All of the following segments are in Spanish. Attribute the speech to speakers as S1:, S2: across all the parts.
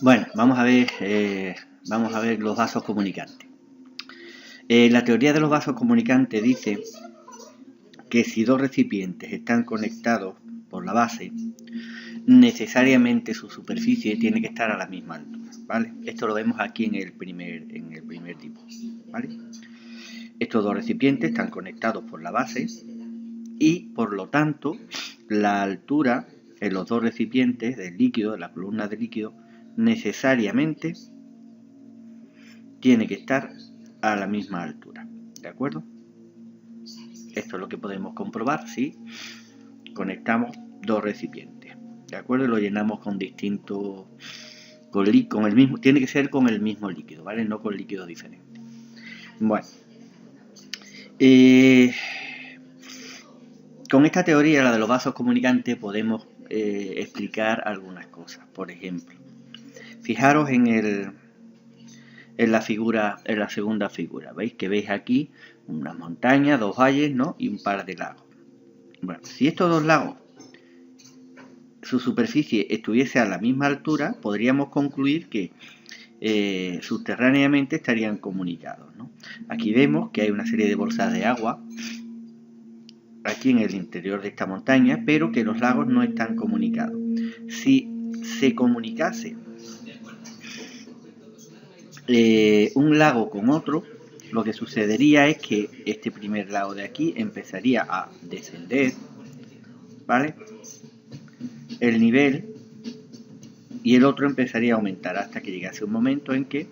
S1: Bueno, vamos a ver los vasos comunicantes. La teoría de los vasos comunicantes dice que si dos recipientes están conectados por la base, necesariamente su superficie tiene que estar a la misma altura, ¿vale? Esto lo vemos aquí en el primer dibujo, ¿vale? Estos dos recipientes están conectados por la base y, por lo tanto, la altura en los dos recipientes del líquido, de la columna de líquido, necesariamente tiene que estar a la misma altura, ¿de acuerdo? Esto es lo que podemos comprobar si conectamos dos recipientes, ¿de acuerdo? Y lo llenamos con distintos, con el mismo, tiene que ser con el mismo líquido, ¿vale? No con líquidos diferentes. Bueno, con esta teoría, la de los vasos comunicantes, podemos explicar algunas cosas. Por ejemplo, fijaros en la segunda figura, ¿veis? Que veis aquí una montaña, dos valles, ¿no? Y un par de lagos. Bueno, si estos dos lagos, su superficie estuviese a la misma altura, podríamos concluir que subterráneamente estarían comunicados, ¿no? Aquí vemos que hay una serie de bolsas de agua aquí en el interior de esta montaña, pero que los lagos no están comunicados. Si se comunicase un lago con otro, lo que sucedería es que este primer lago de aquí empezaría a descender, ¿vale? El nivel, y el otro empezaría a aumentar hasta que llegase un momento en que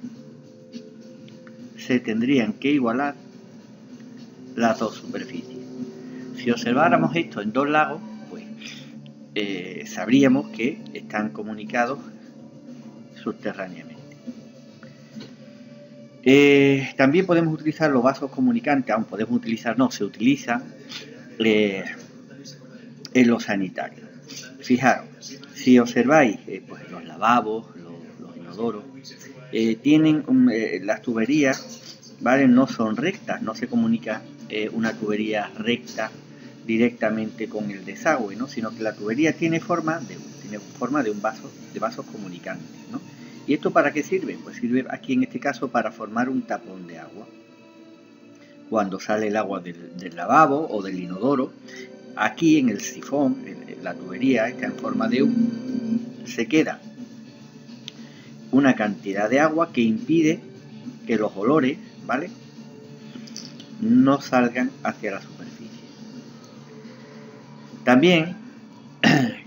S1: se tendrían que igualar las dos superficies. Si observáramos esto en dos lagos, pues sabríamos que están comunicados subterráneamente. También podemos utilizar los vasos comunicantes, aún podemos utilizar, no, se utiliza en lo sanitario. Fijaros, si observáis pues los lavabos, los inodoros, tienen las tuberías, ¿vale? No son rectas, no se comunica una tubería recta directamente con el desagüe, ¿no? Sino que la tubería tiene forma de un vaso, de vasos comunicantes, ¿no? ¿Y esto para qué sirve? Pues sirve aquí en este caso para formar un tapón de agua. Cuando sale el agua del lavabo o del inodoro, aquí en el sifón, la tubería está en forma de U, se queda una cantidad de agua que impide que los olores, ¿vale?, no salgan hacia la superficie. También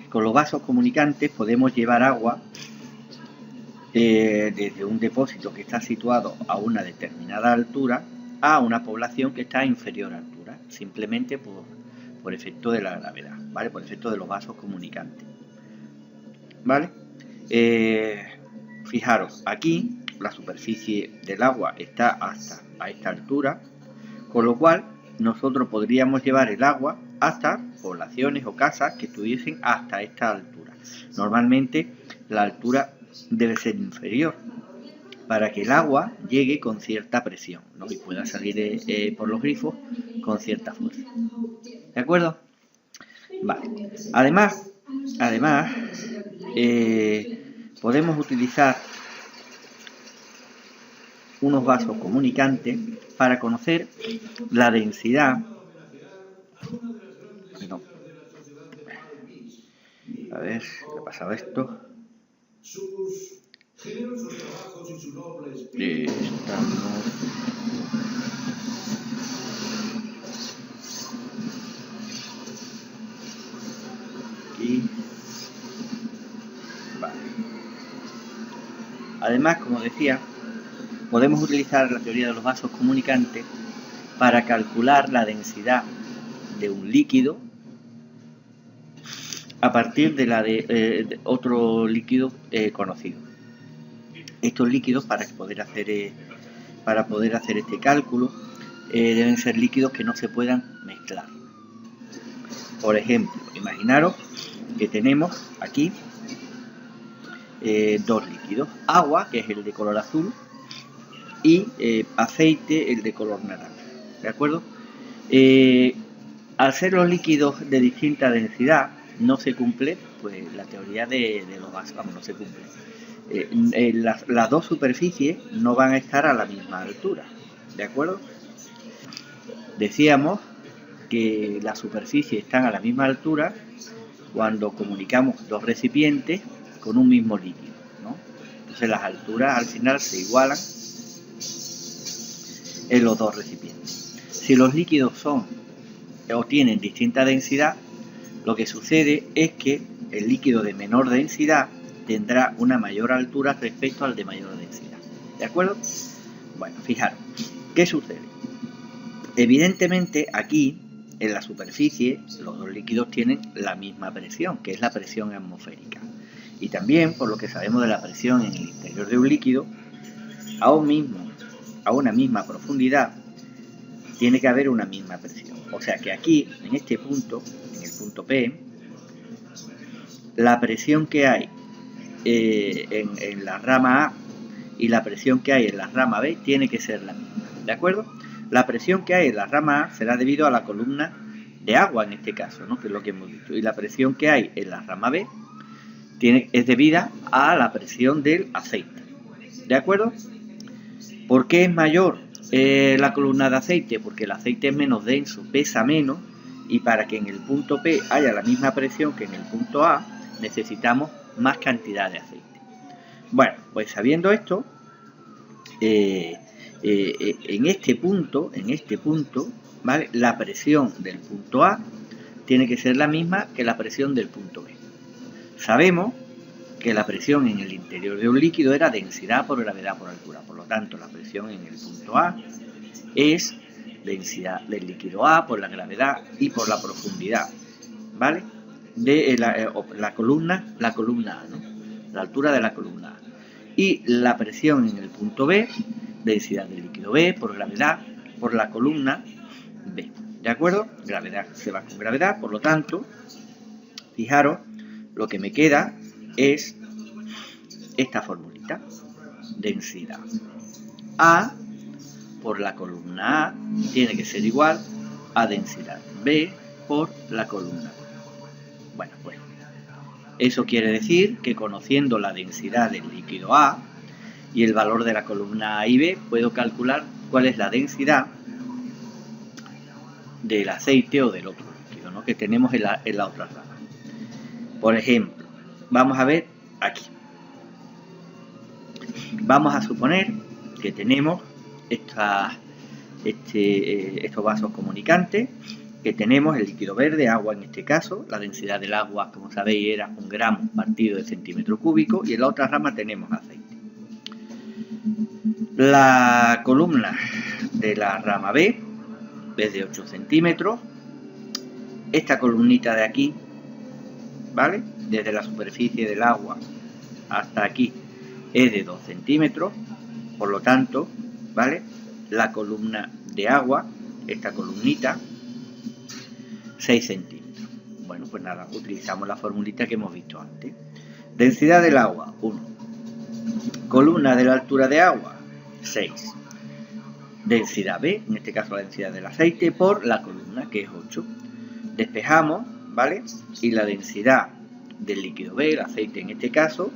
S1: con los vasos comunicantes podemos llevar agua desde un depósito que está situado a una determinada altura a una población que está a inferior altura, simplemente por efecto de la gravedad, ¿vale? Por efecto de los vasos comunicantes, ¿vale? Fijaros, aquí la superficie del agua está hasta a esta altura, con lo cual nosotros podríamos llevar el agua hasta poblaciones o casas que estuviesen hasta esta altura. Normalmente la altura debe ser inferior para que el agua llegue con cierta presión, ¿no? Y pueda salir por los grifos con cierta fuerza. ¿De acuerdo? Vale. Además, podemos utilizar unos vasos comunicantes para conocer la densidad. No. A ver, ¿qué ha pasado esto? Estamos... aquí. Vale. Además, como decía, podemos utilizar la teoría de los vasos comunicantes para calcular la densidad de un líquido a partir de la de otro líquido conocido. Estos líquidos, para poder hacer este cálculo, deben ser líquidos que no se puedan mezclar. Por ejemplo, imaginaros que tenemos aquí dos líquidos: agua, que es el de color azul, y aceite, el de color naranja, ¿de acuerdo? Al ser los líquidos de distinta densidad, no se cumple pues la teoría de los gases, vamos, no se cumple. Las dos superficies no van a estar a la misma altura, ¿de acuerdo? Decíamos que las superficies están a la misma altura cuando comunicamos dos recipientes con un mismo líquido, ¿no? Entonces las alturas al final se igualan en los dos recipientes. Si los líquidos son o tienen distinta densidad, lo que sucede es que el líquido de menor densidad tendrá una mayor altura respecto al de mayor densidad, ¿de acuerdo? Bueno, fijaros, ¿qué sucede? Evidentemente aquí en la superficie los dos líquidos tienen la misma presión, que es la presión atmosférica. Y también, por lo que sabemos de la presión en el interior de un líquido, a una misma profundidad, tiene que haber una misma presión. O sea que aquí, en este punto, en el punto P, la presión que hay en la rama A y la presión que hay en la rama B tiene que ser la misma, ¿de acuerdo? La presión que hay en la rama A será debido a la columna de agua en este caso, ¿no? Que es lo que hemos dicho. Y la presión que hay en la rama B es debida a la presión del aceite, ¿de acuerdo? ¿Por qué es mayor la columna de aceite? Porque el aceite es menos denso, pesa menos, y para que en el punto P haya la misma presión que en el punto A, necesitamos más cantidad de aceite. Bueno, pues sabiendo esto, en este punto, ¿vale? La presión del punto A tiene que ser la misma que la presión del punto B. Sabemos que la presión en el interior de un líquido era densidad por gravedad por altura. Por lo tanto, la presión en el punto A es densidad del líquido A por la gravedad y por la profundidad, ¿vale? De la columna A, ¿no? La altura de la columna A. Y la presión en el punto B, densidad del líquido B por gravedad por la columna B, ¿de acuerdo? Gravedad se va con gravedad, por lo tanto, fijaros, lo que me queda es esta formulita: densidad A por la columna A tiene que ser igual a densidad B por la columna B. Bueno, pues eso quiere decir que conociendo la densidad del líquido A y el valor de la columna A y B, puedo calcular cuál es la densidad del aceite o del otro líquido, ¿no? Que tenemos en la otra rama. Por ejemplo, vamos a ver aquí. Vamos a suponer que tenemos estos vasos comunicantes, que tenemos el líquido verde, agua en este caso. La densidad del agua, como sabéis, era 1 gramo partido de centímetro cúbico, y en la otra rama tenemos aceite. La columna de la rama B es de 8 centímetros. Esta columnita de aquí, ¿vale? Desde la superficie del agua hasta aquí es de 2 centímetros. Por lo tanto, ¿vale? La columna de agua, esta columnita, 6 centímetros. Bueno, pues nada, utilizamos la formulita que hemos visto antes. Densidad del agua, 1. Columna de la altura de agua, 6. Densidad B, en este caso la densidad del aceite, por la columna, que es 8. Despejamos, ¿vale? Y la densidad del líquido B, el aceite en este caso,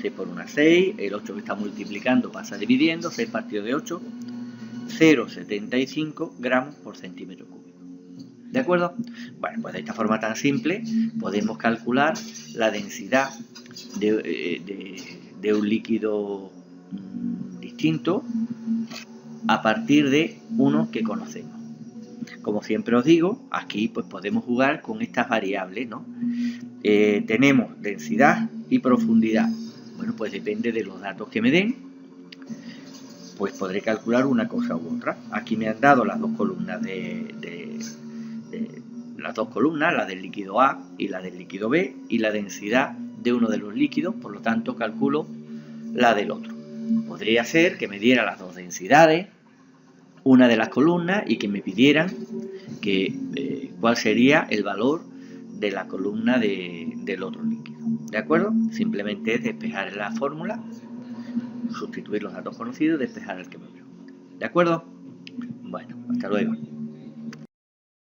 S1: 6 por 1, 6. El 8 que está multiplicando pasa dividiendo, 6 partido de 8, 0,75 gramos por centímetro cúbico. ¿De acuerdo? Bueno, pues de esta forma tan simple podemos calcular la densidad de un líquido distinto a partir de uno que conocemos. Como siempre os digo, aquí pues podemos jugar con estas variables, ¿no? Tenemos densidad y profundidad. Bueno, pues depende de los datos que me den, pues podré calcular una cosa u otra. Aquí me han dado las dos columnas la del líquido A y la del líquido B, y la densidad de uno de los líquidos, por lo tanto calculo la del otro. Podría ser que me diera las dos densidades, una de las columnas, y que me pidieran cuál sería el valor de la columna del otro líquido. ¿De acuerdo? Simplemente es despejar la fórmula, sustituir los datos conocidos, despejar el que me pregunte. ¿De acuerdo? Bueno, hasta luego.